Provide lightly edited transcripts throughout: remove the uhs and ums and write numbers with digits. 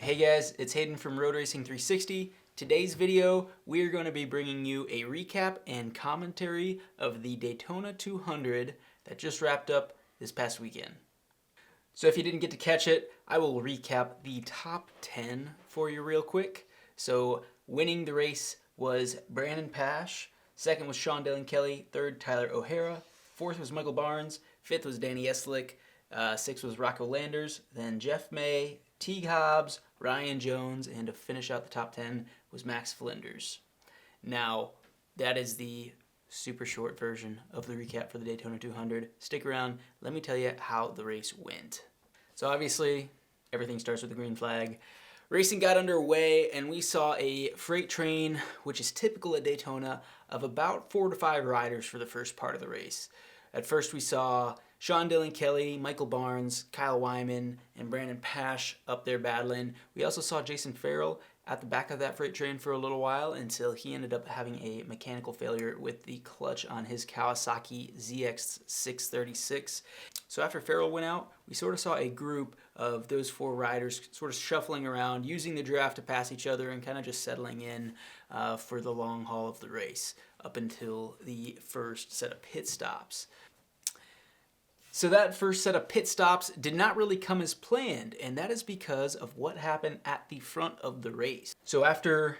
Hey guys, it's Hayden from Road Racing 360. Today's video, we're going to be bringing you a recap and commentary of the Daytona 200 that just wrapped up this past weekend. So if you didn't get to catch it, I will recap the top 10 for you real quick. So winning the race was Brandon Pash, second was Sean Dillon Kelly, third Tyler O'Hara, fourth was Michael Barnes, fifth was Danny Eslick, sixth was Rocco Landers, then Jeff May, Teague Hobbs, Ryan Jones, and to finish out the top 10 was Max Flinders. Now, that is the super short version of the recap for the Daytona 200. Stick around, let me tell you how the race went. So obviously, everything starts with the green flag. Racing got underway, and we saw a freight train, which is typical at Daytona, of about 4 to 5 riders for the first part of the race. At first, we saw Sean Dillon Kelly, Michael Barnes, Kyle Wyman, and Brandon Pash up there battling. We also saw Jason Farrell at the back of that freight train for a little while until he ended up having a mechanical failure with the clutch on his Kawasaki ZX636. So after Farrell went out, we sort of saw a group of those 4 riders sort of shuffling around, using the draft to pass each other and kind of just settling in for the long haul of the race up until the first set of pit stops. So that first set of pit stops did not really come as planned, and that is because of what happened at the front of the race. So after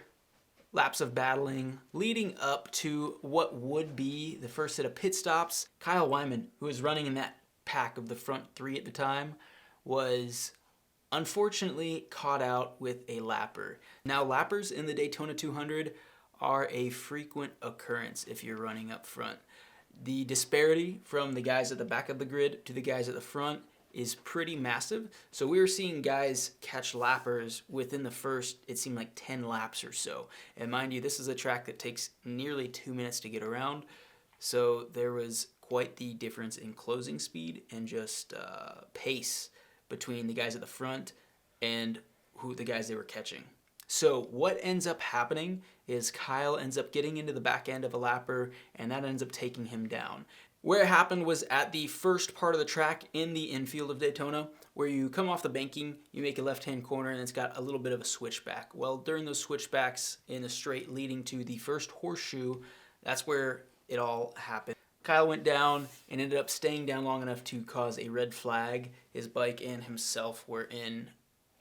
laps of battling leading up to what would be the first set of pit stops, Kyle Wyman, who was running in that pack of the front 3 at the time, was unfortunately caught out with a lapper. Now, lappers in the Daytona 200 are a frequent occurrence if you're running up front. The disparity from the guys at the back of the grid to the guys at the front is pretty massive. So we were seeing guys catch lappers within the first, it seemed like 10 laps or so. And mind you, this is a track that takes nearly 2 minutes to get around. So there was quite the difference in closing speed and just pace between the guys at the front and the guys they were catching. So what ends up happening is Kyle ends up getting into the back end of a lapper, and that ends up taking him down. Where it happened was at the first part of the track in the infield of Daytona, where you come off the banking, you make a left-hand corner, and it's got a little bit of a switchback. Well, during those switchbacks in the straight leading to the first horseshoe, that's where it all happened. Kyle went down and ended up staying down long enough to cause a red flag. His bike and himself were in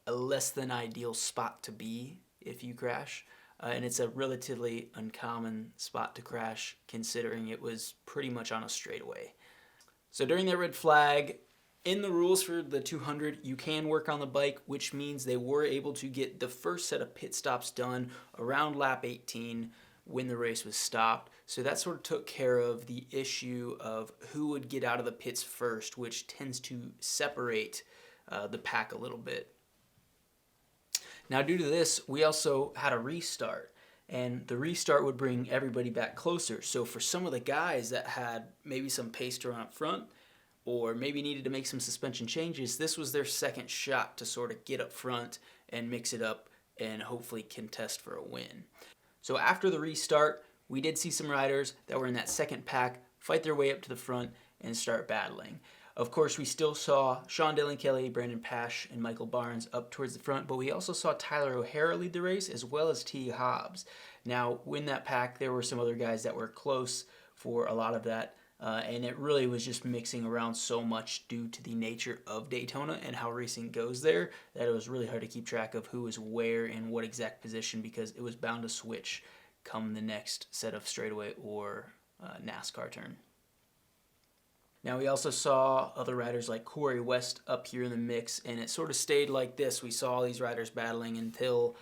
a less than ideal spot to be if you crash. And it's a relatively uncommon spot to crash considering it was pretty much on a straightaway. So during that red flag, in the rules for the 200, you can work on the bike, which means they were able to get the first set of pit stops done around lap 18 when the race was stopped. So that sort of took care of the issue of who would get out of the pits first, which tends to separate the pack a little bit. Now, due to this, we also had a restart, and the restart would bring everybody back closer. So for some of the guys that had maybe some pace to run up front or maybe needed to make some suspension changes, this was their second shot to sort of get up front and mix it up and hopefully contest for a win. So after the restart, we did see some riders that were in that second pack fight their way up to the front and start battling. Of course, we still saw Sean Dillon Kelly, Brandon Pash, and Michael Barnes up towards the front, but we also saw Tyler O'Hara lead the race as well as Teague Hobbs. Now, in that pack, there were some other guys that were close for a lot of that, and it really was just mixing around so much due to the nature of Daytona and how racing goes there that it was really hard to keep track of who was where in what exact position because it was bound to switch come the next set of straightaway or NASCAR turn. Now, we also saw other riders like Corey West up here in the mix, and it sort of stayed like this. We saw all these riders battling until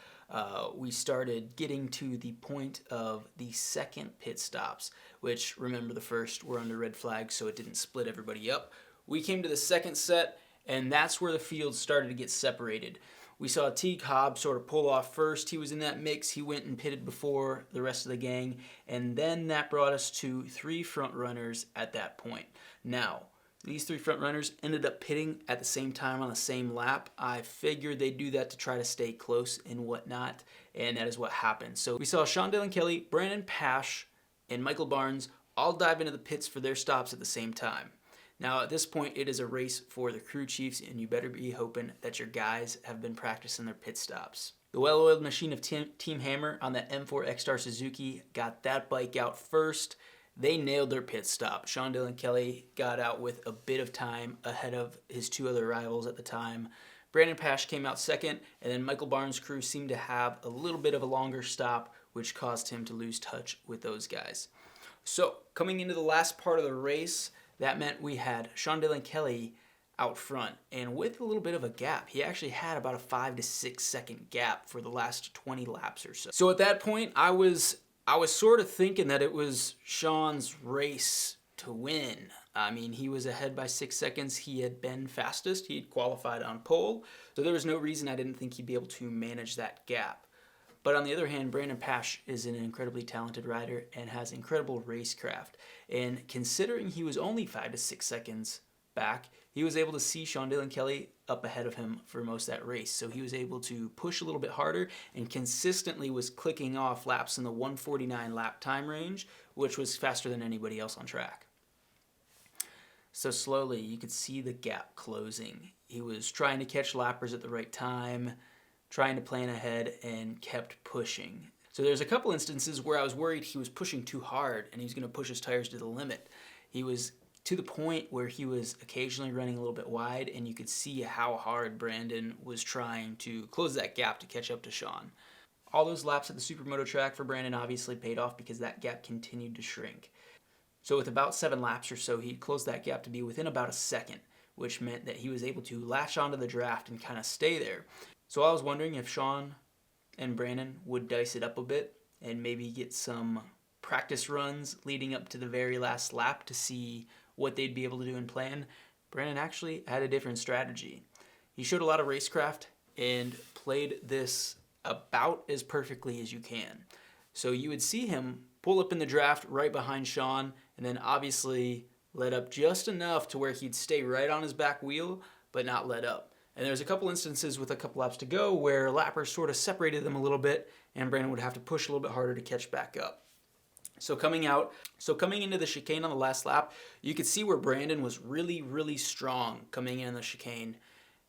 we started getting to the point of the second pit stops, which, remember, the first were under red flag, so it didn't split everybody up. We came to the second set, and that's where the field started to get separated. We saw Teague Hobbs sort of pull off first. He was in that mix. He went and pitted before the rest of the gang, and then that brought us to 3 front runners at that point. Now, these 3 front runners ended up pitting at the same time on the same lap. I figured they'd do that to try to stay close and whatnot, and that is what happened. So we saw Sean Dillon Kelly, Brandon Pash, and Michael Barnes all dive into the pits for their stops at the same time. Now at this point it is a race for the crew chiefs, and you better be hoping that your guys have been practicing their pit stops. The well-oiled machine of Team Hammer on the M4 X-Star Suzuki got that bike out first. They nailed their pit stop. Sean Dylan Kelly got out with a bit of time ahead of his two other rivals at the time. Brandon Pash came out second, and then Michael Barnes' crew seemed to have a little bit of a longer stop, which caused him to lose touch with those guys. So coming into the last part of the race, that meant we had Sean Dylan Kelly out front, and with a little bit of a gap. He actually had about a 5 to 6 second gap for the last 20 laps or so. So at that point, I was sort of thinking that it was Sean's race to win. I mean, he was ahead by 6 seconds. He had been fastest. He had qualified on pole, so there was no reason I didn't think he'd be able to manage that gap. But on the other hand, Brandon Pash is an incredibly talented rider and has incredible racecraft. And considering he was only 5 to 6 seconds back, he was able to see Sean Dylan Kelly up ahead of him for most of that race. So he was able to push a little bit harder and consistently was clicking off laps in the 1:49 lap time range, which was faster than anybody else on track. So slowly you could see the gap closing. He was trying to catch lappers at the right time, trying to plan ahead, and kept pushing. So there's a couple instances where I was worried he was pushing too hard and he was going to push his tires to the limit. He was to the point where he was occasionally running a little bit wide, and you could see how hard Brandon was trying to close that gap to catch up to Sean. All those laps at the Supermoto track for Brandon obviously paid off because that gap continued to shrink. So with about 7 laps or so, he closed that gap to be within about a second, which meant that he was able to latch onto the draft and kind of stay there. So I was wondering if Sean and Brandon would dice it up a bit and maybe get some practice runs leading up to the very last lap to see what they'd be able to do and plan. Brandon actually had a different strategy. He showed a lot of racecraft and played this about as perfectly as you can. So you would see him pull up in the draft right behind Sean, and then obviously let up just enough to where he'd stay right on his back wheel, but not let up. And there's a couple instances with a couple laps to go where lappers sort of separated them a little bit, and Brandon would have to push a little bit harder to catch back up. So coming into the chicane on the last lap, you could see where Brandon was really, really strong coming in the chicane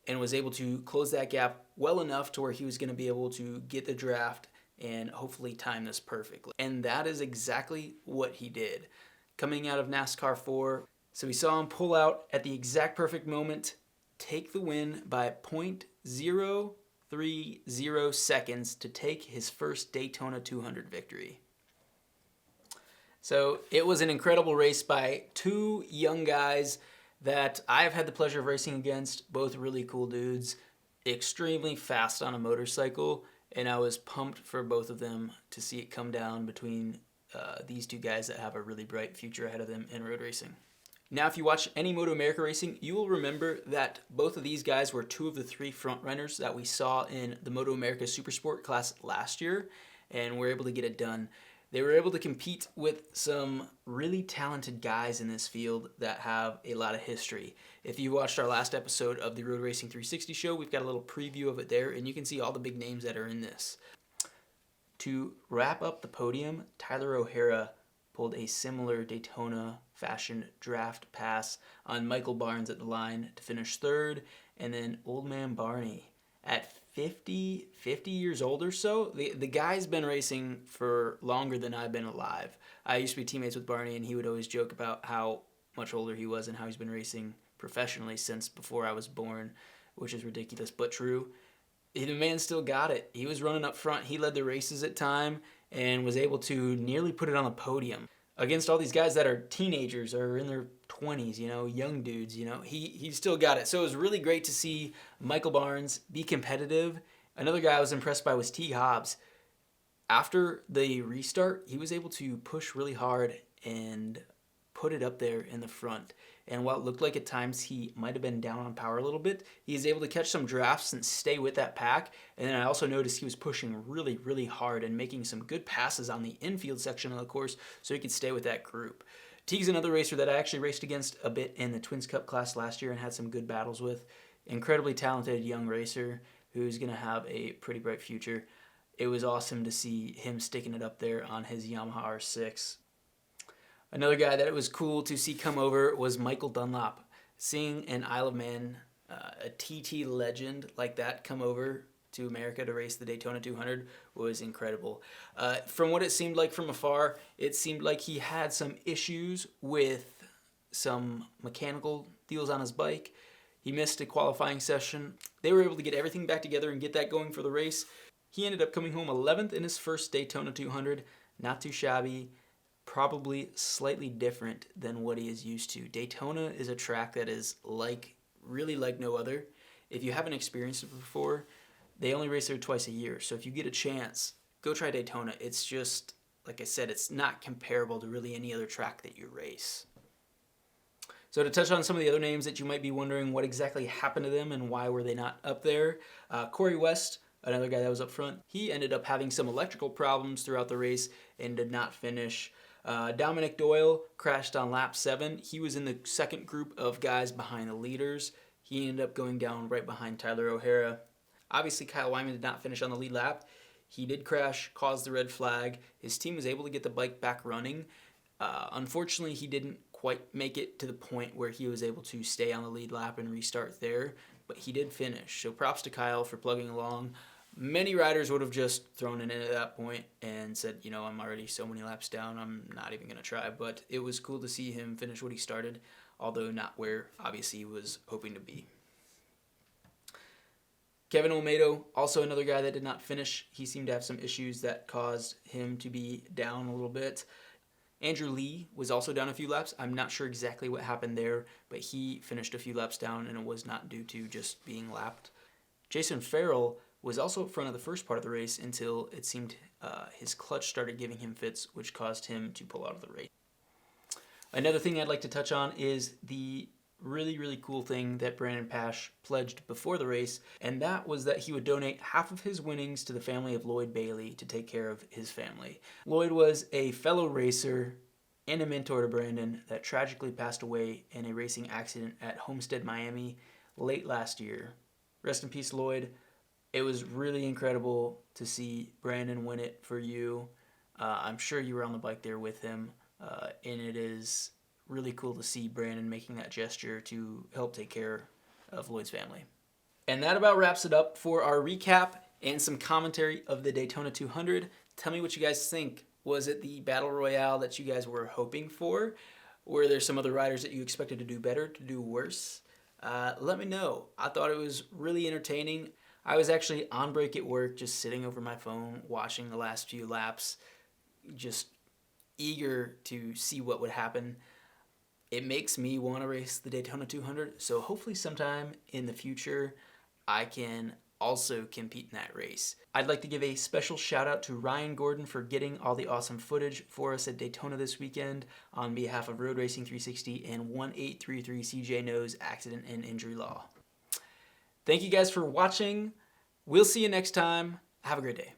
and was able to close that gap well enough to where he was going to be able to get the draft and hopefully time this perfectly. And that is exactly what he did. Coming out of NASCAR 4, so we saw him pull out at the exact perfect moment, take the win by 0.030 seconds to take his first Daytona 200 victory. So it was an incredible race by two young guys that I've had the pleasure of racing against, both really cool dudes, extremely fast on a motorcycle, and I was pumped for both of them to see it come down between these two guys that have a really bright future ahead of them in road racing. Now, if you watch any Moto America racing, you will remember that both of these guys were 2 of the 3 front runners that we saw in the Moto America Supersport class last year, and were able to get it done. They were able to compete with some really talented guys in this field that have a lot of history. If you watched our last episode of the Road Racing 360 show, we've got a little preview of it there, and you can see all the big names that are in this. To wrap up the podium, Tyler O'Hara pulled a similar Daytona fashion draft pass on Michael Barnes at the line to finish 3rd, and then Old Man Barney at 50 years old or so. The guy's been racing for longer than I've been alive. I used to be teammates with Barney, and he would always joke about how much older he was and how he's been racing professionally since before I was born, which is ridiculous but true. The man still got it. He was running up front. He led the races at time and was able to nearly put it on the podium against all these guys that are teenagers or in their 20s, young dudes, he still got it. So it was really great to see Michael Barnes be competitive. Another guy I was impressed by was T. Hobbs. After the restart, he was able to push really hard and put it up there in the front. And while it looked like at times he might have been down on power a little bit, he was able to catch some drafts and stay with that pack. And then I also noticed he was pushing really, really hard and making some good passes on the infield section of the course so he could stay with that group. Teague's another racer that I actually raced against a bit in the Twins Cup class last year and had some good battles with. Incredibly talented young racer who's going to have a pretty bright future. It was awesome to see him sticking it up there on his Yamaha R6. Another guy that it was cool to see come over was Michael Dunlop. Seeing an Isle of Man, a TT legend like that come over to America to race the Daytona 200 was incredible. From what it seemed like from afar, it seemed like he had some issues with some mechanical deals on his bike. He missed a qualifying session. They were able to get everything back together and get that going for the race. He ended up coming home 11th in his first Daytona 200. Not too shabby. Probably slightly different than what he is used to. Daytona is a track that is really like no other. If you haven't experienced it before, they only race there twice a year. So if you get a chance, go try Daytona. It's just, like I said, it's not comparable to really any other track that you race. So to touch on some of the other names that you might be wondering what exactly happened to them and why were they not up there, Corey West, another guy that was up front, he ended up having some electrical problems throughout the race and did not finish. Dominic Doyle crashed on lap 7. He was in the second group of guys behind the leaders. He ended up going down right behind Tyler O'Hara. Obviously, Kyle Wyman did not finish on the lead lap. He did crash, caused the red flag. His team was able to get the bike back running. Unfortunately, he didn't quite make it to the point where he was able to stay on the lead lap and restart there, but he did finish. So props to Kyle for plugging along. Many riders would have just thrown it in at that point and said, you know, I'm already so many laps down, I'm not even going to try. But it was cool to see him finish what he started, although not where obviously he was hoping to be. Kevin Olmedo, also another guy that did not finish. He seemed to have some issues that caused him to be down a little bit. Andrew Lee was also down a few laps. I'm not sure exactly what happened there, but he finished a few laps down, and it was not due to just being lapped. Jason Farrell was also up front of the first part of the race until it seemed his clutch started giving him fits, which caused him to pull out of the race. Another thing I'd like to touch on is the really cool thing that Brandon Pash pledged before the race, and that was that he would donate half of his winnings to the family of Lloyd Bailey to take care of his family. Lloyd was a fellow racer and a mentor to Brandon that tragically passed away in a racing accident at Homestead, Miami late last year. Rest in peace, Lloyd. It was really incredible to see Brandon win it for you. I'm sure you were on the bike there with him, and it is really cool to see Brandon making that gesture to help take care of Lloyd's family. And that about wraps it up for our recap and some commentary of the Daytona 200. Tell me what you guys think. Was it the Battle Royale that you guys were hoping for? Were there some other riders that you expected to do better, to do worse? Let me know. I thought it was really entertaining. I was actually on break at work, just sitting over my phone, watching the last few laps, just eager to see what would happen. It makes me want to race the Daytona 200, so hopefully sometime in the future I can also compete in that race. I'd like to give a special shout out to Ryan Gordon for getting all the awesome footage for us at Daytona this weekend on behalf of Road Racing 360 and 1833 CJ Knows Accident and Injury Law. Thank you guys for watching. We'll see you next time. Have a great day.